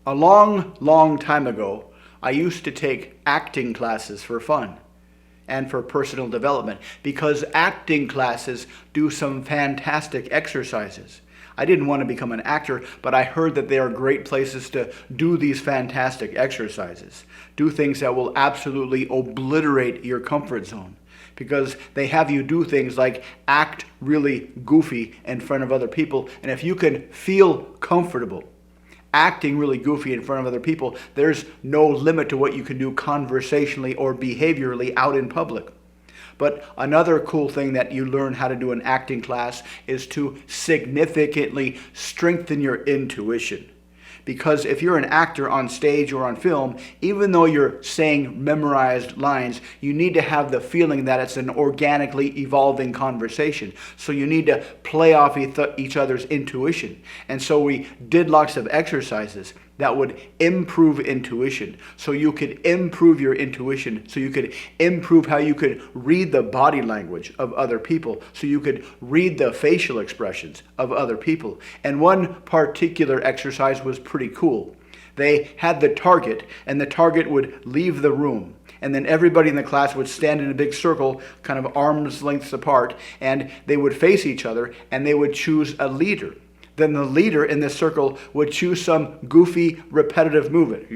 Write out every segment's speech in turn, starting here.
A long, long time ago, I used to take acting classes for fun and for personal development because acting classes do some fantastic exercises. I didn't want to become an actor, but I heard that they are great places to do these fantastic exercises. Do things that will absolutely obliterate your comfort zone because they have you do things like act really goofy in front of other people. And if you can feel comfortable acting really goofy in front of other people, there's no limit to what you can do conversationally or behaviorally out in public. But another cool thing that you learn how to do in acting class is to significantly strengthen your intuition. Because if you're an actor on stage or on film, even though you're saying memorized lines, you need to have the feeling that it's an organically evolving conversation. So you need to play off each other's intuition. And so we did lots of exercises that would improve intuition. So you could improve your intuition. So you could improve how you could read the body language of other people. So you could read the facial expressions of other people. And one particular exercise was pretty cool. They had the target, and the target would leave the room. And then everybody in the class would stand in a big circle, kind of arms lengths apart, and they would face each other, and they would choose a leader. Then the leader in this circle would choose some goofy, repetitive movement,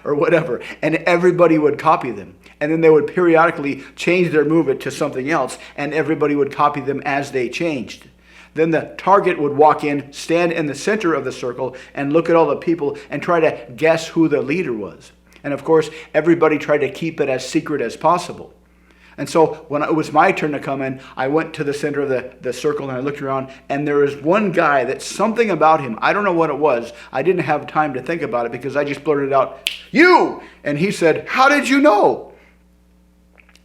or whatever, and everybody would copy them. And then they would periodically change their movement to something else, and everybody would copy them as they changed. Then the target would walk in, stand in the center of the circle, and look at all the people and try to guess who the leader was. And of course, everybody tried to keep it as secret as possible. And so when it was my turn to come in, I went to the center of the circle and I looked around, and there was one guy that something about him, I don't know what it was. I didn't have time to think about it because I just blurted out, "You!" And he said, "How did you know?"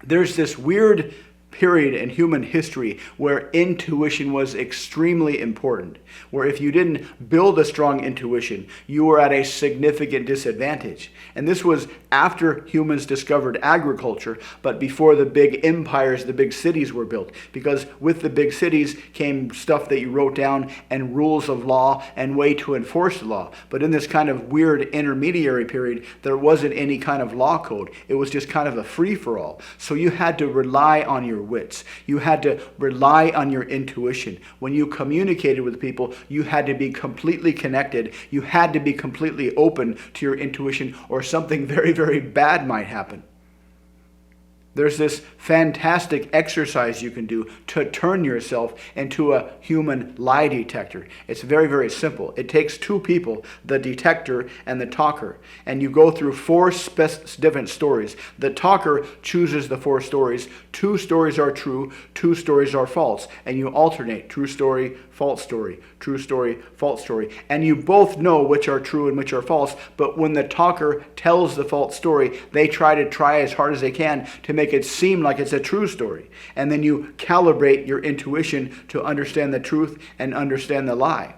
There's this weird period in human history where intuition was extremely important, where if you didn't build a strong intuition, you were at a significant disadvantage. And this was after humans discovered agriculture, but before the big empires, the big cities were built. Because with the big cities came stuff that you wrote down and rules of law and way to enforce the law. But in this kind of weird intermediary period, there wasn't any kind of law code. It was just kind of a free-for-all. So you had to rely on your wits. You had to rely on your intuition. When you communicated with people, you had to be completely connected. You had to be completely open to your intuition, or something very, very bad might happen. There's this fantastic exercise you can do to turn yourself into a human lie detector. It's very, very simple. It takes two people, the detector and the talker, and you go through four different stories. The talker chooses the four stories. Two stories are true, two stories are false, and you alternate true story, false story, true story, false story. And you both know which are true and which are false, but when the talker tells the false story, they try as hard as they can to make it seem like it's a true story. And then you calibrate your intuition to understand the truth and understand the lie.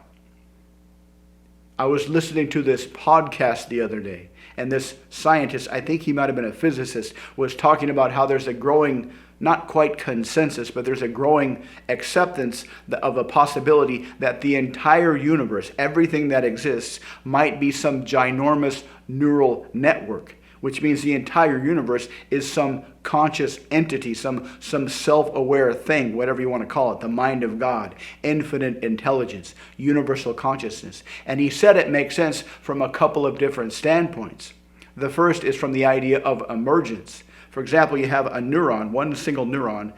I was listening to this podcast the other day, and this scientist, I think he might have been a physicist, was talking about how there's a growing, not quite consensus, but there's a growing acceptance of a possibility that the entire universe, everything that exists, might be some ginormous neural network, which means the entire universe is some conscious entity, some self-aware thing, whatever you want to call it, the mind of God, infinite intelligence, universal consciousness. And he said it makes sense from a couple of different standpoints. The first is from the idea of emergence. For example, you have a neuron, one single neuron,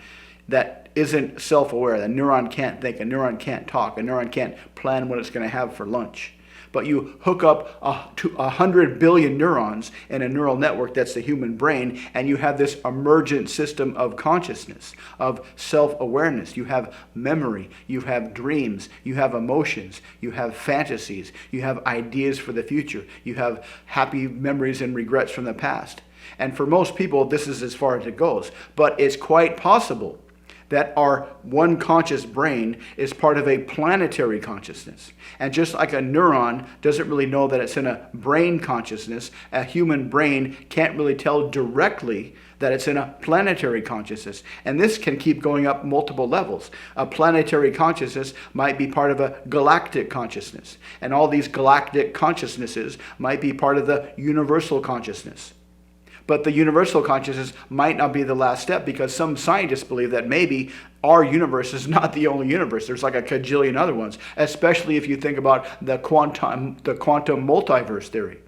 that isn't self-aware. The neuron can't think, a neuron can't talk, a neuron can't plan what it's going to have for lunch. But you hook up 100 billion neurons in a neural network that's the human brain, and you have this emergent system of consciousness, of self-awareness. You have memory, you have dreams, you have emotions, you have fantasies, you have ideas for the future, you have happy memories and regrets from the past. And for most people, this is as far as it goes. But it's quite possible that our one conscious brain is part of a planetary consciousness. And just like a neuron doesn't really know that it's in a brain consciousness, a human brain can't really tell directly that it's in a planetary consciousness. And this can keep going up multiple levels. A planetary consciousness might be part of a galactic consciousness. And all these galactic consciousnesses might be part of the universal consciousness. But the universal consciousness might not be the last step, because some scientists believe that maybe our universe is not the only universe. There's like a cajillion other ones, especially if you think about the quantum multiverse theory.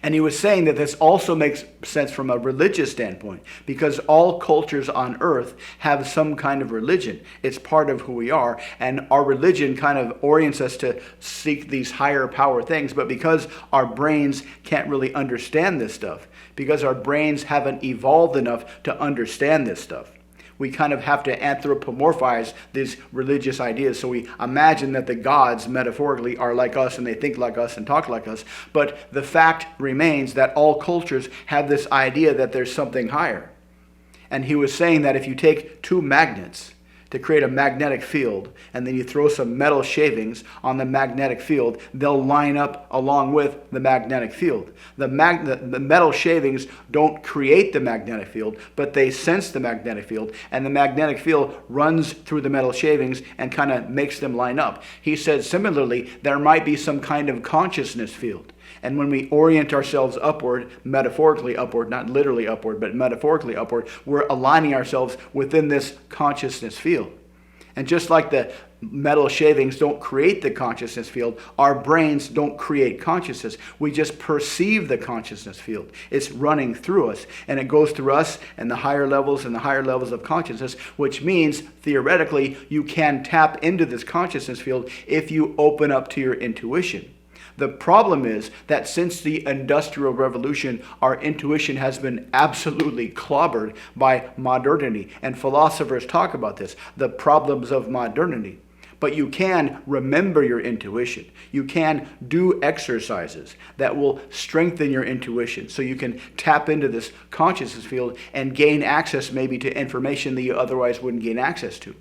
And he was saying that this also makes sense from a religious standpoint, because all cultures on earth have some kind of religion. It's part of who we are, and our religion kind of orients us to seek these higher power things. But because our brains can't really understand this stuff, because our brains haven't evolved enough to understand this stuff, we kind of have to anthropomorphize these religious ideas. So we imagine that the gods, metaphorically, are like us, and they think like us and talk like us. But the fact remains that all cultures have this idea that there's something higher. And he was saying that if you take two magnets to create a magnetic field, and then you throw some metal shavings on the magnetic field, they'll line up along with the magnetic field. The metal shavings don't create the magnetic field, but they sense the magnetic field, and the magnetic field runs through the metal shavings and kind of makes them line up. He said similarly, there might be some kind of consciousness field. And when we orient ourselves upward, metaphorically upward, not literally upward, but metaphorically upward, we're aligning ourselves within this consciousness field. And just like the metal shavings don't create the consciousness field, our brains don't create consciousness. We just perceive the consciousness field. It's running through us, and it goes through us and the higher levels of consciousness, which means theoretically you can tap into this consciousness field if you open up to your intuition. The problem is that since the Industrial Revolution, our intuition has been absolutely clobbered by modernity. And philosophers talk about this, the problems of modernity. But you can remember your intuition. You can do exercises that will strengthen your intuition, so you can tap into this consciousness field and gain access maybe to information that you otherwise wouldn't gain access to.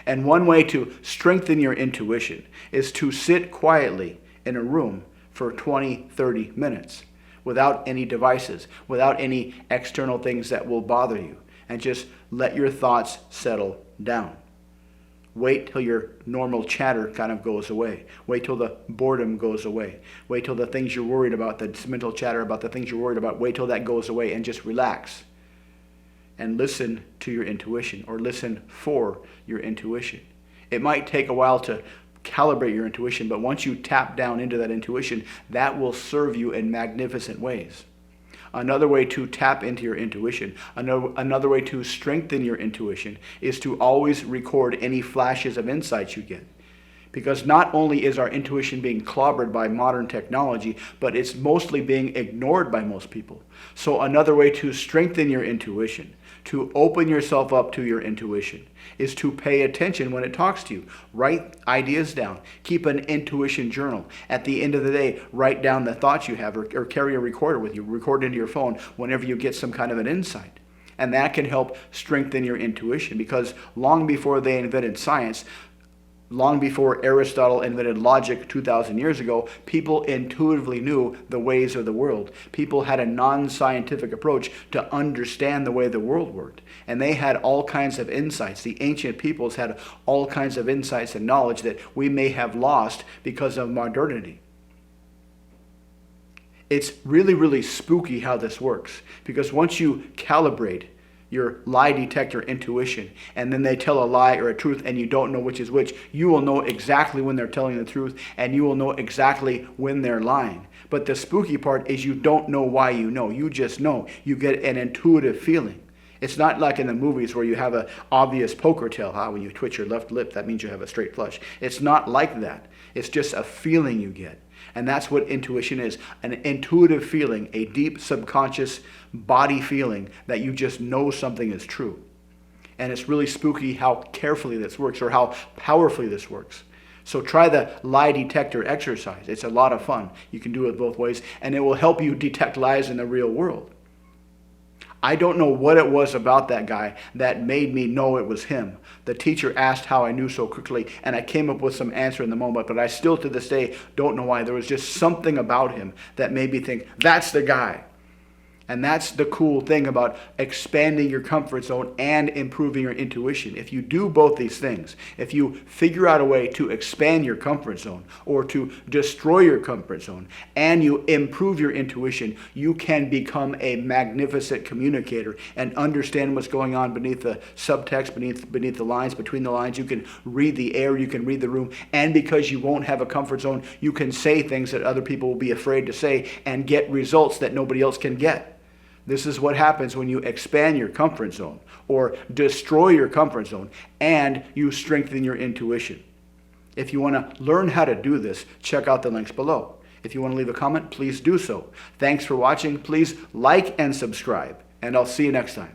And one way to strengthen your intuition is to sit quietly in a room for 20, 30 minutes without any devices, without any external things that will bother you, and just let your thoughts settle down. Wait till your normal chatter kind of goes away. Wait till the boredom goes away. Wait till the things you're worried about, the mental chatter about the things you're worried about, wait till that goes away, and just relax and listen to your intuition, or listen for your intuition. It might take a while to calibrate your intuition, but once you tap down into that intuition, that will serve you in magnificent ways. Another way to tap into your intuition, another way to strengthen your intuition, is to always record any flashes of insights you get. Because not only is our intuition being clobbered by modern technology, but it's mostly being ignored by most people. So another way to strengthen your intuition, to open yourself up to your intuition, is to pay attention when it talks to you. Write ideas down. Keep an intuition journal. At the end of the day, write down the thoughts you have, or carry a recorder with you. Record into your phone whenever you get some kind of an insight. And that can help strengthen your intuition, because long before they invented science, long before Aristotle invented logic 2,000 years ago, people intuitively knew the ways of the world. People had a non-scientific approach to understand the way the world worked. And they had all kinds of insights. The ancient peoples had all kinds of insights and knowledge that we may have lost because of modernity. It's really, really spooky how this works. Because once you calibrate your lie detector intuition, and then they tell a lie or a truth and you don't know which is which, you will know exactly when they're telling the truth, and you will know exactly when they're lying. But the spooky part is you don't know why you know. You just know. You get an intuitive feeling. It's not like in the movies where you have an obvious poker tell. When you twitch your left lip, that means you have a straight flush. It's not like that. It's just a feeling you get. And that's what intuition is, an intuitive feeling, a deep subconscious body feeling that you just know something is true. And it's really spooky how carefully this works, or how powerfully this works. So try the lie detector exercise. It's a lot of fun. You can do it both ways, and it will help you detect lies in the real world. I don't know what it was about that guy that made me know it was him. The teacher asked how I knew so quickly, and I came up with some answer in the moment, but I still to this day don't know why. There was just something about him that made me think, that's the guy. And that's the cool thing about expanding your comfort zone and improving your intuition. If you do both these things, if you figure out a way to expand your comfort zone or to destroy your comfort zone and you improve your intuition, you can become a magnificent communicator and understand what's going on beneath the subtext, beneath the lines, between the lines. You can read the air, you can read the room, and because you won't have a comfort zone, you can say things that other people will be afraid to say and get results that nobody else can get. This is what happens when you expand your comfort zone or destroy your comfort zone and you strengthen your intuition. If you want to learn how to do this, check out the links below. If you want to leave a comment, please do so. Thanks for watching. Please like and subscribe, and I'll see you next time.